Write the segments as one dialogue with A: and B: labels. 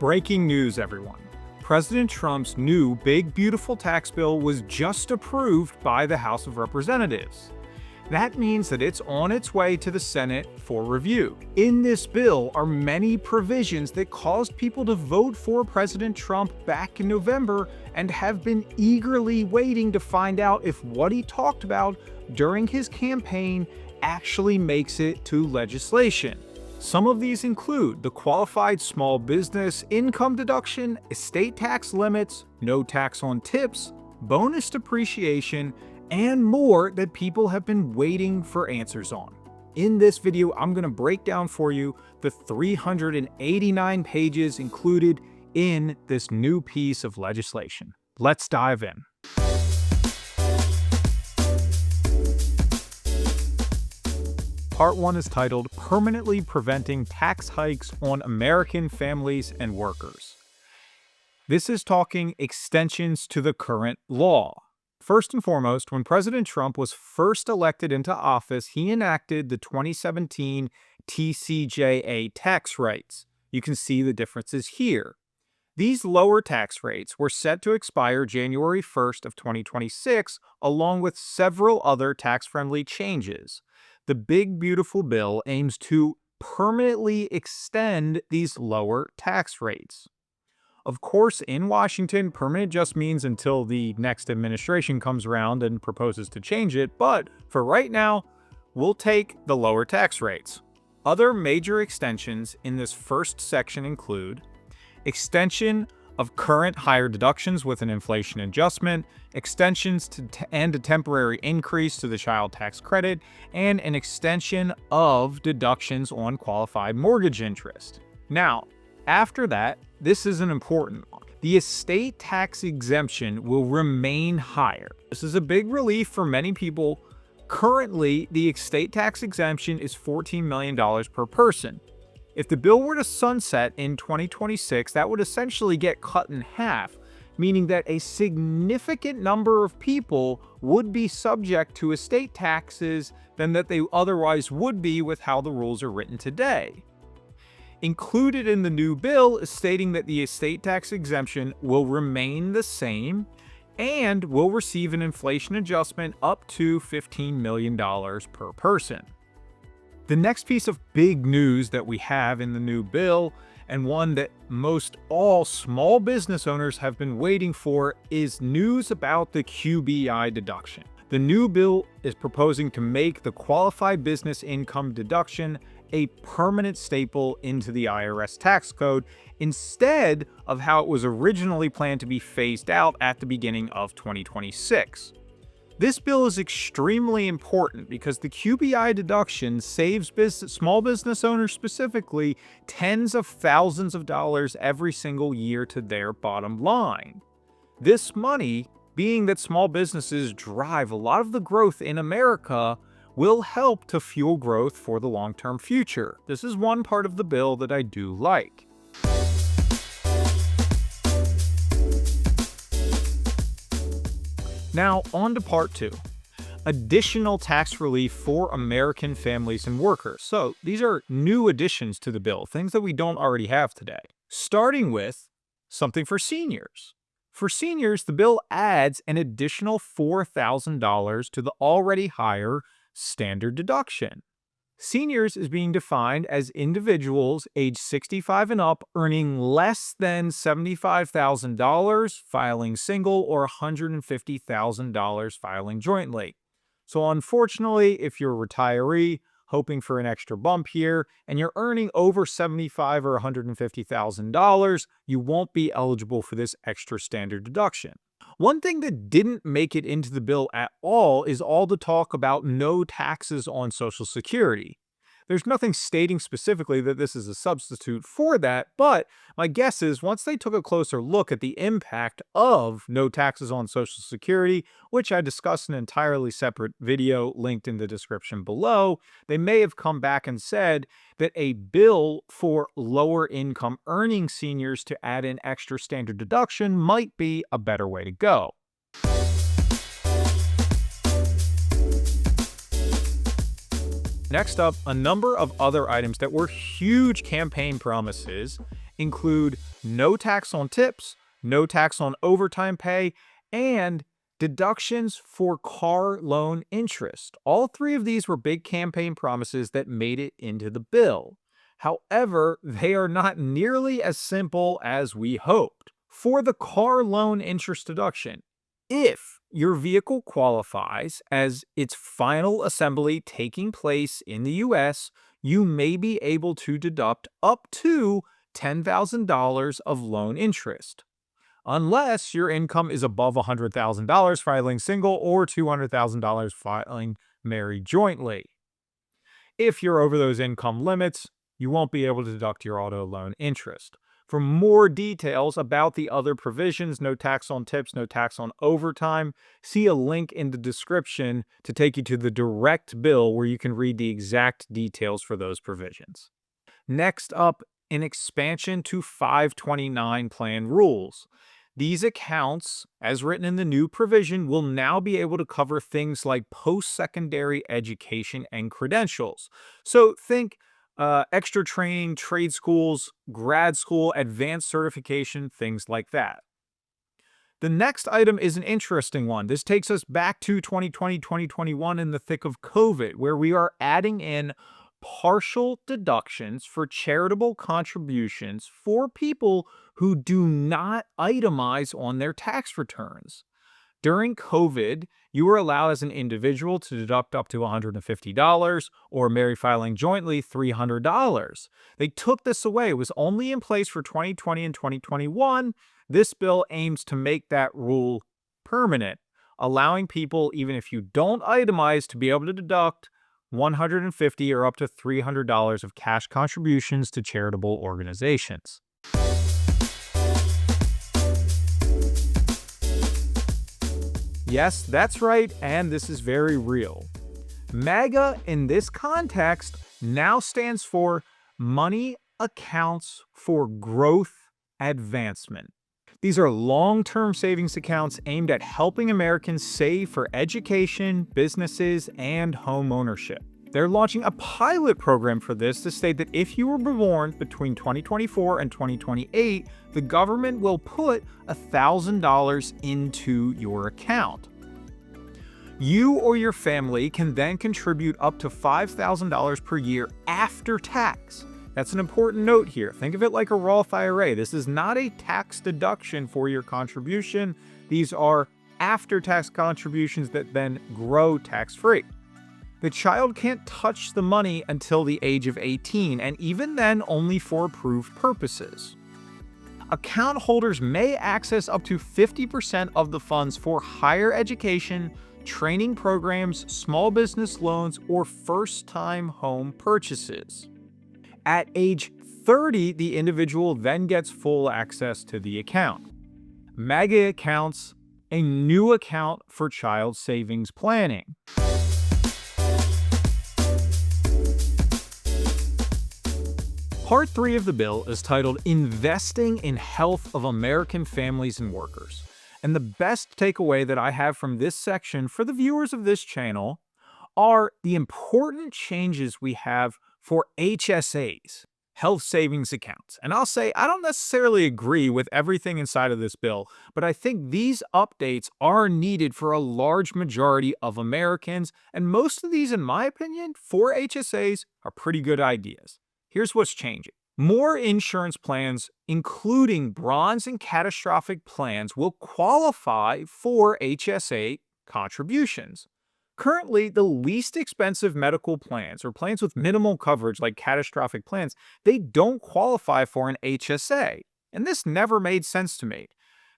A: Breaking news, everyone. President Trump's new big beautiful tax bill was just approved by the House of Representatives. That means that it's on its way to the Senate for review. In this bill are many provisions that caused people to vote for President Trump back in November and have been eagerly waiting to find out if what he talked about during his campaign actually makes it to legislation. Some of these include the qualified small business income deduction, estate tax limits, no tax on tips, bonus depreciation, and more that people have been waiting for answers on. In this video, I'm going to break down for you the 389 pages included in this new piece of legislation. Let's dive in. Part 1 is titled Permanently Preventing Tax Hikes on American Families and Workers. This is talking extensions to the current law. First and foremost, when President Trump was first elected into office, he enacted the 2017 TCJA tax rates. You can see the differences here. These lower tax rates were set to expire January 1st of 2026, along with several other tax-friendly changes. The big beautiful bill aims to permanently extend these lower tax rates. Of course, in Washington, permanent just means until the next administration comes around and proposes to change it, but for right now, we'll take the lower tax rates. Other major extensions in this first section include extension of current higher deductions with an inflation adjustment, extensions and a temporary increase to the child tax credit, and an extension of deductions on qualified mortgage interest. Now, after that, this is an important one. The estate tax exemption will remain higher. This is a big relief for many people. Currently, the estate tax exemption is $14 million per person. If the bill were to sunset in 2026, that would essentially get cut in half, meaning that a significant number of people would be subject to estate taxes than that they otherwise would be with how the rules are written today. Included in the new bill is stating that the estate tax exemption will remain the same and will receive an inflation adjustment up to $15 million per person. The next piece of big news that we have in the new bill, and one that most all small business owners have been waiting for, is news about the QBI deduction. The new bill is proposing to make the qualified business income deduction a permanent staple into the IRS tax code instead of how it was originally planned to be phased out at the beginning of 2026. This bill is extremely important because the QBI deduction saves small business owners specifically tens of thousands of dollars every single year to their bottom line. This money, being that small businesses drive a lot of the growth in America, will help to fuel growth for the long-term future. This is one part of the bill that I do like. Now, on to part 2. Additional tax relief for American families and workers. So, these are new additions to the bill, things that we don't already have today. Starting with something for seniors. For seniors, the bill adds an additional $4,000 to the already higher standard deduction. Seniors is being defined as individuals age 65 and up earning less than $75,000 filing single or $150,000 filing jointly. So unfortunately, if you're a retiree hoping for an extra bump here and you're earning over $75,000 or $150,000, you won't be eligible for this extra standard deduction. One thing that didn't make it into the bill at all is all the talk about no taxes on Social Security. There's nothing stating specifically that this is a substitute for that, but my guess is once they took a closer look at the impact of no taxes on Social Security, which I discussed in an entirely separate video linked in the description below, they may have come back and said that a bill for lower income earning seniors to add in extra standard deduction might be a better way to go. Next up, a number of other items that were huge campaign promises include no tax on tips, no tax on overtime pay, and deductions for car loan interest. All three of these were big campaign promises that made it into the bill. However, they are not nearly as simple as we hoped. For the car loan interest deduction, if your vehicle qualifies as its final assembly taking place in the US, you may be able to deduct up to $10,000 of loan interest, unless your income is above $100,000 filing single or $200,000 filing married jointly. If you're over those income limits, you won't be able to deduct your auto loan interest. For more details about the other provisions, no tax on tips, no tax on overtime, see a link in the description to take you to the direct bill where you can read the exact details for those provisions. Next up, an expansion to 529 plan rules. These accounts, as written in the new provision, will now be able to cover things like post-secondary education and credentials. So think extra training, trade schools, grad school, advanced certification, things like that. The next item is an interesting one. This takes us back to 2020, 2021 in the thick of COVID, where we are adding in partial deductions for charitable contributions for people who do not itemize on their tax returns. During COVID, you were allowed as an individual to deduct up to $150 or married filing jointly $300. They took this away. It was only in place for 2020 and 2021. This bill aims to make that rule permanent, allowing people, even if you don't itemize, to be able to deduct $150 or up to $300 of cash contributions to charitable organizations. Yes, that's right, and this is very real. MAGA in this context now stands for Money Accounts for Growth Advancement. These are long-term savings accounts aimed at helping Americans save for education, businesses, and home ownership. They're launching a pilot program for this to state that if you were born between 2024 and 2028, the government will put $1,000 into your account. You or your family can then contribute up to $5,000 per year after tax. That's an important note here. Think of it like a Roth IRA. This is not a tax deduction for your contribution. These are after-tax contributions that then grow tax-free. The child can't touch the money until the age of 18, and even then only for approved purposes. Account holders may access up to 50% of the funds for higher education, training programs, small business loans, or first-time home purchases. At age 30, the individual then gets full access to the account. MAGA Accounts, a new account for child savings planning. Part 3 of the bill is titled Investing in Health of American Families and Workers. And the best takeaway that I have from this section for the viewers of this channel are the important changes we have for HSAs, health savings accounts. And I'll say I don't necessarily agree with everything inside of this bill, but I think these updates are needed for a large majority of Americans, and most of these, in my opinion, for HSAs are pretty good ideas. Here's what's changing. More insurance plans, including bronze and catastrophic plans, will qualify for HSA contributions. Currently, the least expensive medical plans, or plans with minimal coverage like catastrophic plans, they don't qualify for an HSA. And this never made sense to me.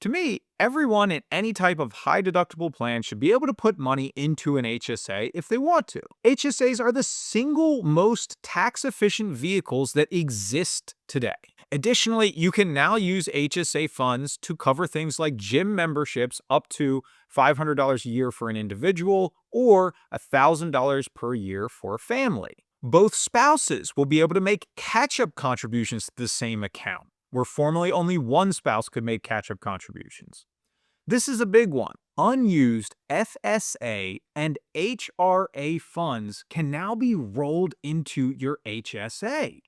A: To me, everyone in any type of high deductible plan should be able to put money into an HSA if they want to. HSAs are the single most tax efficient vehicles that exist today. Additionally, you can now use HSA funds to cover things like gym memberships up to $500 a year for an individual or $1,000 per year for a family. Both spouses will be able to make catch-up contributions to the same account, where formerly only one spouse could make catch-up contributions. This is a big one. Unused FSA and HRA funds can now be rolled into your HSA.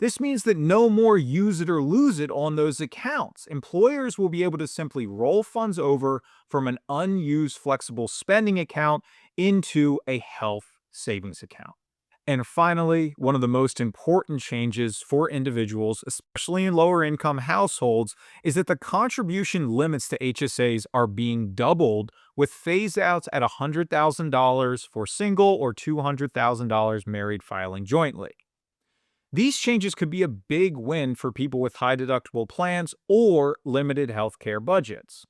A: This means that no more use it or lose it on those accounts. Employers will be able to simply roll funds over from an unused flexible spending account into a health savings account. And finally, one of the most important changes for individuals, especially in lower income households, is that the contribution limits to HSAs are being doubled with phase outs at $100,000 for single or $200,000 married filing jointly. These changes could be a big win for people with high deductible plans or limited healthcare budgets.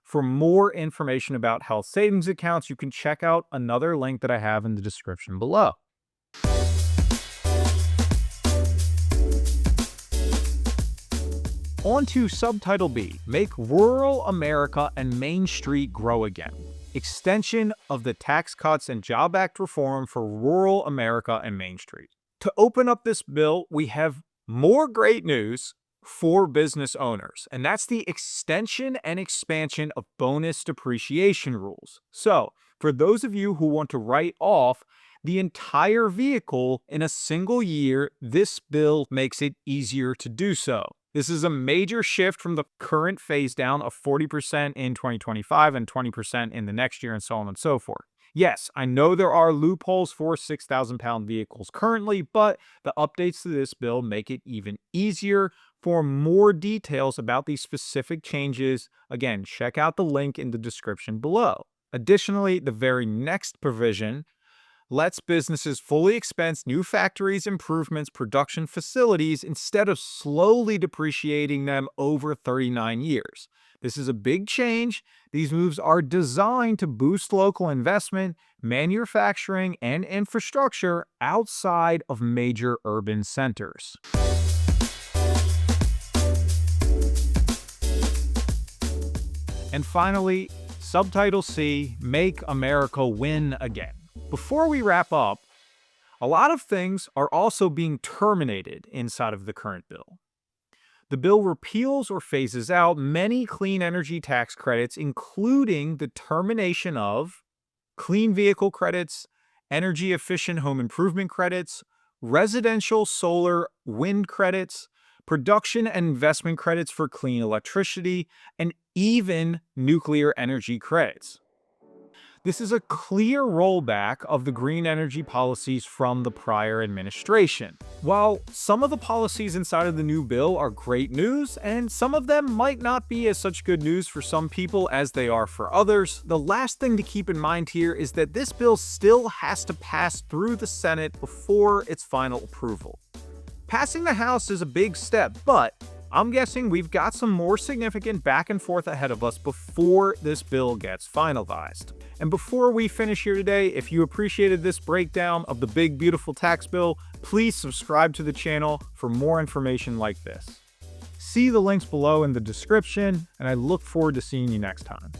A: For more information about health savings accounts, you can check out another link that I have in the description below. On to Subtitle B, Make Rural America and Main Street Grow Again. Extension of the Tax Cuts and Job Act reform for rural America and Main Street. To open up this bill, we have more great news for business owners, and that's the extension and expansion of bonus depreciation rules. So, for those of you who want to write off the entire vehicle in a single year, this bill makes it easier to do so. This is a major shift from the current phase down of 40% in 2025 and 20% in the next year, and so on and so forth. Yes, I know there are loopholes for 6,000-pound vehicles currently, but the updates to this bill make it even easier. For more details about these specific changes, again, check out the link in the description below. Additionally, the very next provision lets businesses fully expense new factories, improvements, production facilities instead of slowly depreciating them over 39 years. This is a big change. These moves are designed to boost local investment, manufacturing, and infrastructure outside of major urban centers. And finally, Subtitle C, Make America Win Again. Before we wrap up, a lot of things are also being terminated inside of the current bill. The bill repeals or phases out many clean energy tax credits, including the termination of clean vehicle credits, energy efficient home improvement credits, residential solar wind credits, production and investment credits for clean electricity, and even nuclear energy credits. This is a clear rollback of the green energy policies from the prior administration. While some of the policies inside of the new bill are great news, and some of them might not be as such good news for some people as they are for others, the last thing to keep in mind here is that this bill still has to pass through the Senate before its final approval. Passing the House is a big step, but I'm guessing we've got some more significant back and forth ahead of us before this bill gets finalized. And before we finish here today, if you appreciated this breakdown of the big, beautiful tax bill, please subscribe to the channel for more information like this. See the links below in the description, and I look forward to seeing you next time.